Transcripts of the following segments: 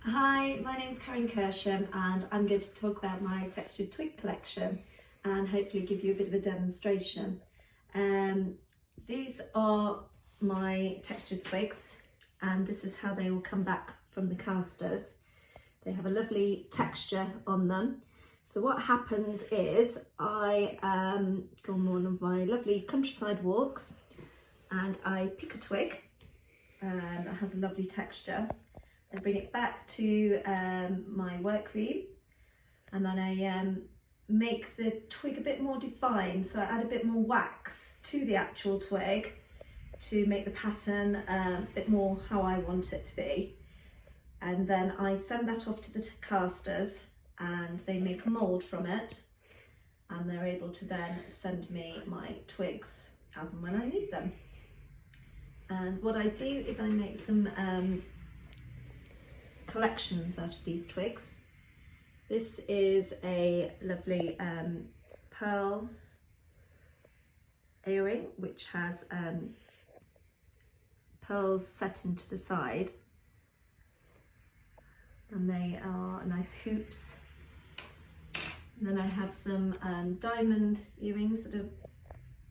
Hi, my name is Cursham and I'm going to talk about my textured twig collection and hopefully give you a bit of a demonstration. These are my textured twigs and this is how they all come back from the casters. They have a lovely texture on them. So what happens is I go on one of my lovely countryside walks and I pick a twig that has a lovely texture. I bring it back to my workroom and then I make the twig a bit more defined. So I add a bit more wax to the actual twig to make the pattern a bit more how I want it to be. And then I send that off to the casters and they make a mould from it and they're able to then send me my twigs as and when I need them. And what I do is I make some collections out of these twigs. This is a lovely pearl earring which has pearls set into the side, and they are nice hoops. And then I have some diamond earrings that are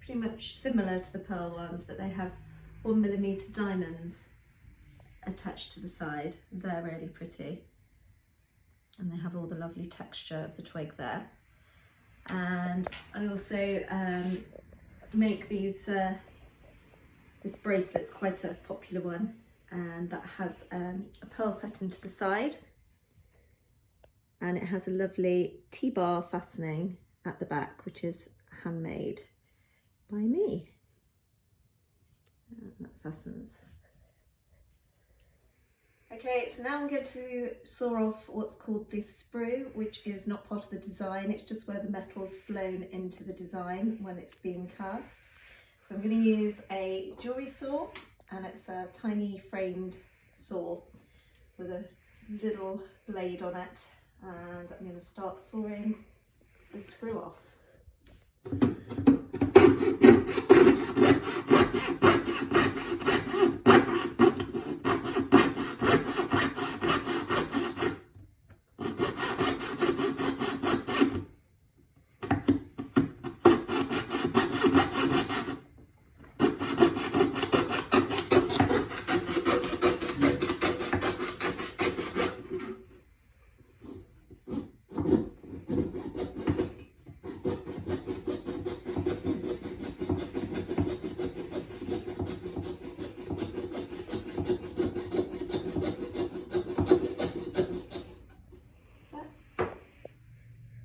pretty much similar to the pearl ones, but they have 1mm diamonds attached to the side. They're really pretty and they have all the lovely texture of the twig there. And I also make these this bracelet's quite a popular one, and that has a pearl set into the side and it has a lovely T-bar fastening at the back which is handmade by me. And that fastens. Okay, so now I'm going to saw off what's called the sprue, which is not part of the design, it's just where the metal's flown into the design when it's being cast. So I'm going to use a jewellery saw, and it's a tiny framed saw with a little blade on it, and I'm going to start sawing the sprue off.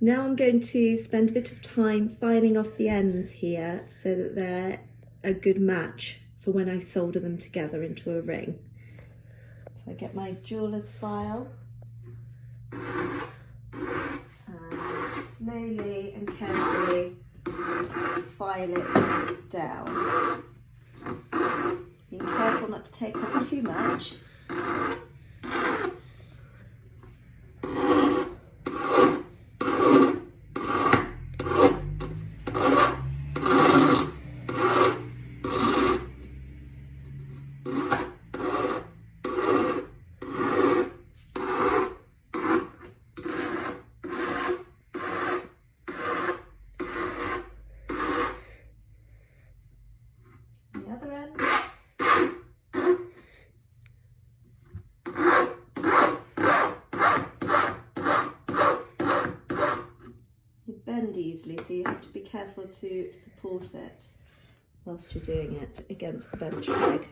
Now I'm going to spend a bit of time filing off the ends here so that they're a good match for when I solder them together into a ring. So I get my jeweller's file and slowly and carefully file it down. Being careful not to take off too much. The other end. You bend easily, so you have to be careful to support it whilst you're doing it against the bench peg.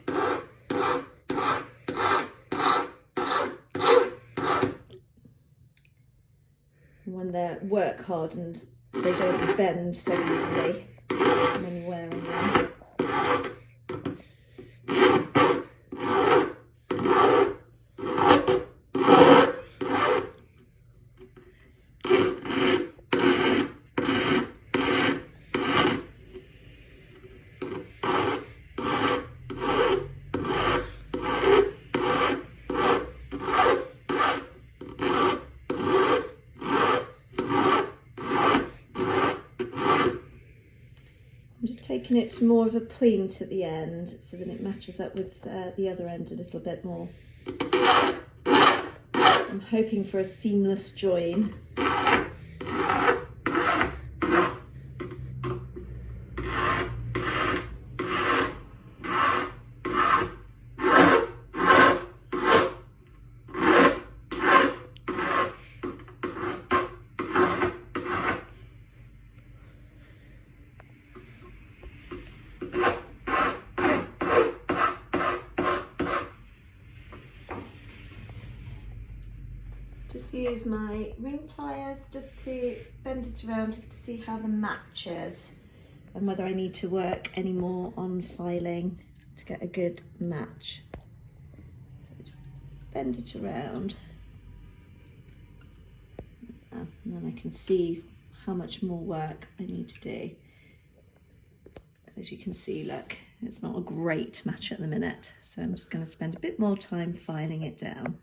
When they're work hardened, they don't bend so easily when you're wearing them. I'm just taking it to more of a point at the end so that it matches up with the other end a little bit more. I'm hoping for a seamless join. Just use my ring pliers just to bend it around, just to see how the match is and whether I need to work any more on filing to get a good match. So just bend it around, and then I can see how much more work I need to do. As you can see, look, it's not a great match at the minute, so I'm just going to spend a bit more time filing it down.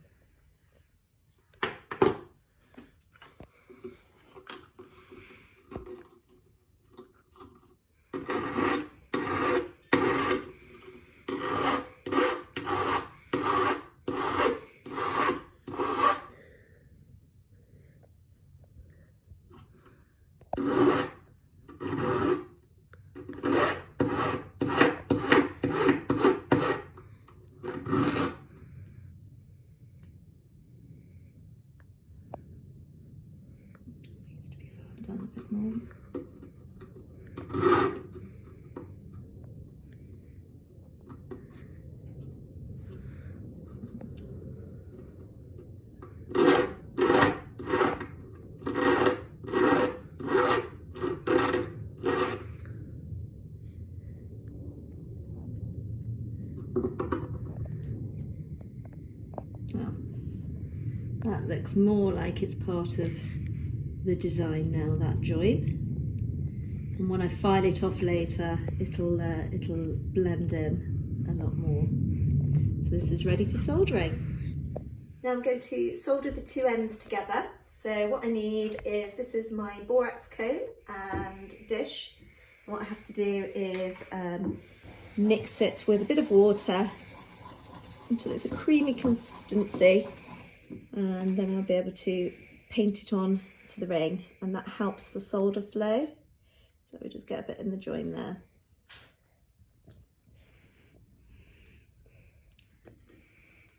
Done a bit more. Now, that looks more like it's part of the design now, that join, and when I file it off later it'll blend in a lot more. So this is ready for soldering. Now I'm going to solder the two ends together. So what I need is, this is my borax cone and dish. What I have to do is mix it with a bit of water until it's a creamy consistency, and then I'll be able to paint it on to the ring, and that helps the solder flow. So we just get a bit in the join there.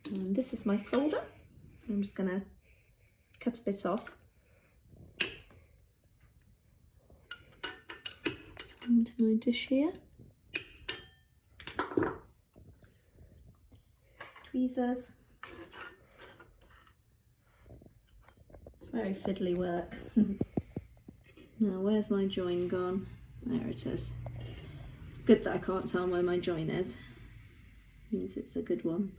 And this is my solder. I'm just going to cut a bit off into my dish here. Tweezers. Very fiddly work. Now, where's my join gone? There it is. It's good that I can't tell where my join is. Means it's a good one.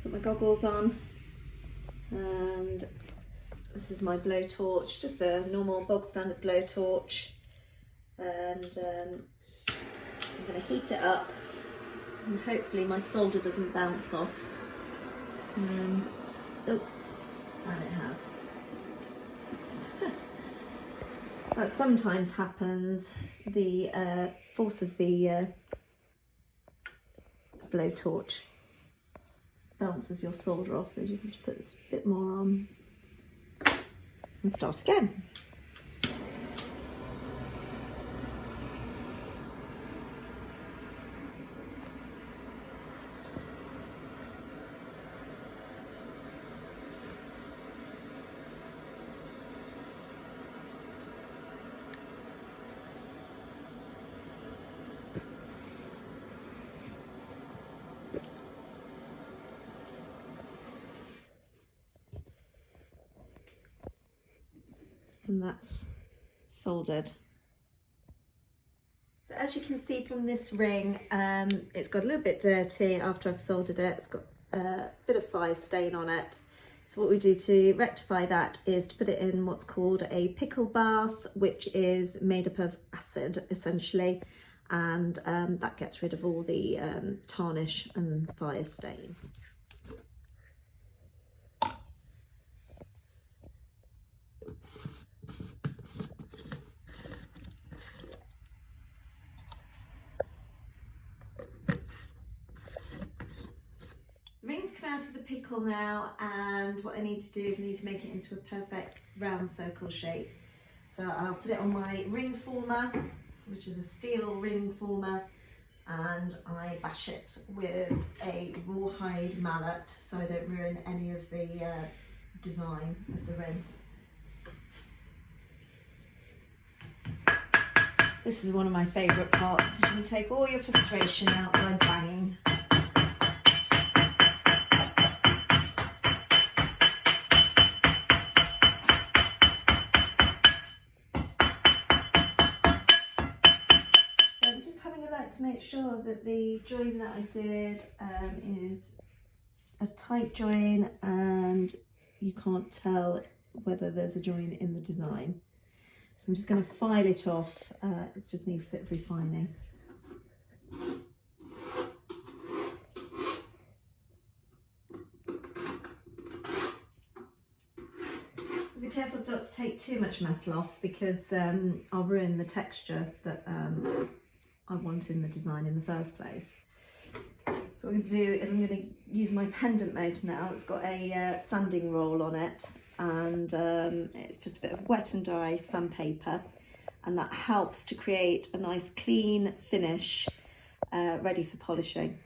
Put my goggles on, and this is my blowtorch, just a normal bog standard blowtorch, and I'm going to heat it up, and hopefully my solder doesn't bounce off. And oh, and it has. That sometimes happens. The force of the blowtorch bounces your solder off, so you just have to put this bit more on and start again. And that's soldered. So as you can see from this ring, it's got a little bit dirty after I've soldered it. It's got a bit of fire stain on it. So what we do to rectify that is to put it in what's called a pickle bath, which is made up of acid essentially, and that gets rid of all the tarnish and fire stain. come out of the pickle now, and what I need to do is I need to make it into a perfect round circle shape. So I'll put it on my ring former, which is a steel ring former, and I bash it with a rawhide mallet so I don't ruin any of the design of the ring. This is one of my favourite parts because you can take all your frustration out by banging. So I'm just having a look to make sure that the join that I did is a tight join and you can't tell whether there's a join in the design. So I'm just going to file it off, it just needs a bit of refining. Be careful not to take too much metal off because I'll ruin the texture that I want in the design in the first place. So what I'm going to do is I'm going to use my pendant motor now. It's got a sanding roll on it, and it's just a bit of wet and dry sandpaper, and that helps to create a nice clean finish ready for polishing.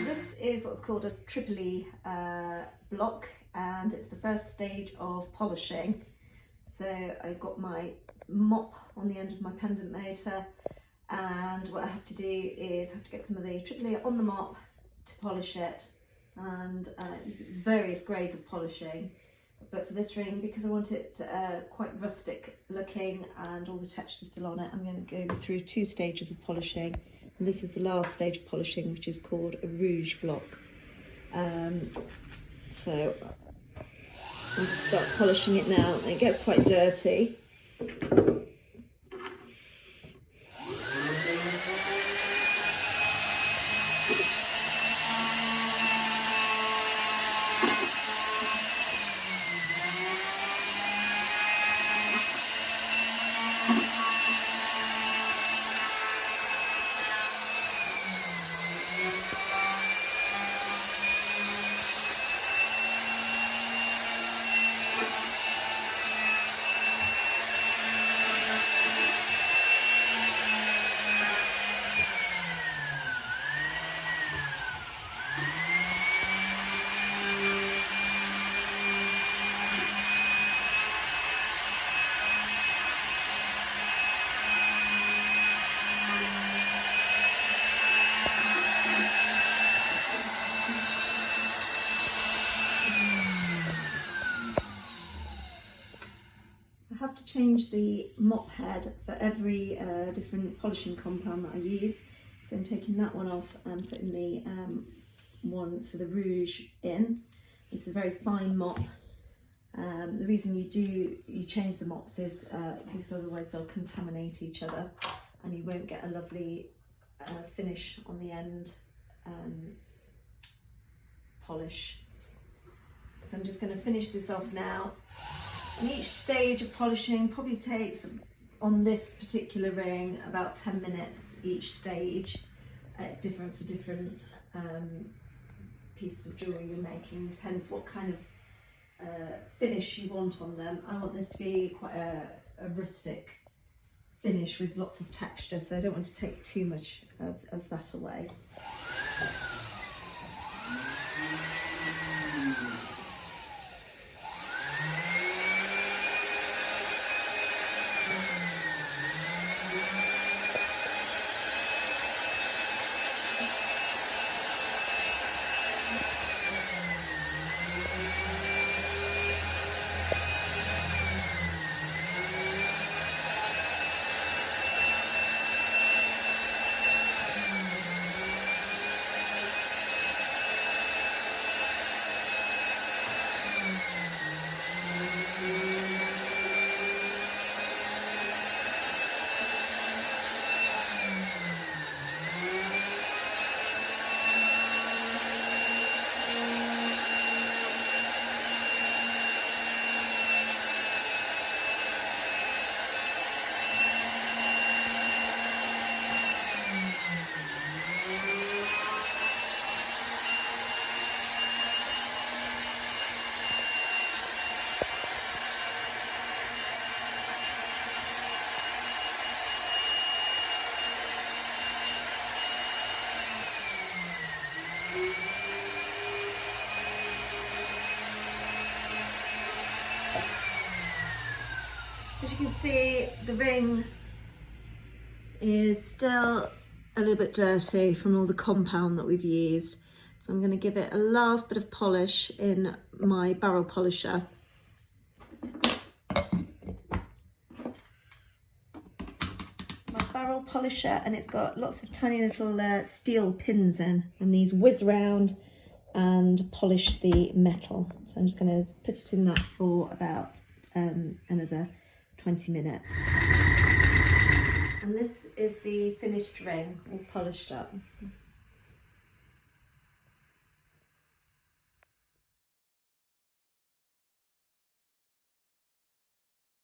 This is what's called a Tripoli block, and it's the first stage of polishing. So I've got my mop on the end of my pendant motor, and what I have to do is I have to get some of the Tripoli on the mop to polish it, and there's various grades of polishing. But for this ring, because I want it quite rustic looking and all the texture still on it, I'm going to go through 2 stages of polishing. And this is the last stage of polishing, which is called a rouge block. So I'll just start polishing it now. It gets quite dirty. I have to change the mop head for every different polishing compound that I use. So I'm taking that one off and putting the one for the rouge in. It's a very fine mop. The reason you change the mops is because otherwise they'll contaminate each other and you won't get a lovely finish on the end polish. So I'm just going to finish this off now. And each stage of polishing probably takes, on this particular ring, about 10 minutes each stage. It's different for different pieces of jewellery you're making. Depends what kind of finish you want on them. I want this to be quite a rustic finish with lots of texture, so I don't want to take too much of that away. As you can see, the ring is still a little bit dirty from all the compound that we've used. So I'm going to give it a last bit of polish in my barrel polisher. It's my barrel polisher, and it's got lots of tiny little steel pins in, and these whiz around and polish the metal. So I'm just going to put it in that for about another 20 minutes. And this is the finished ring, all polished up.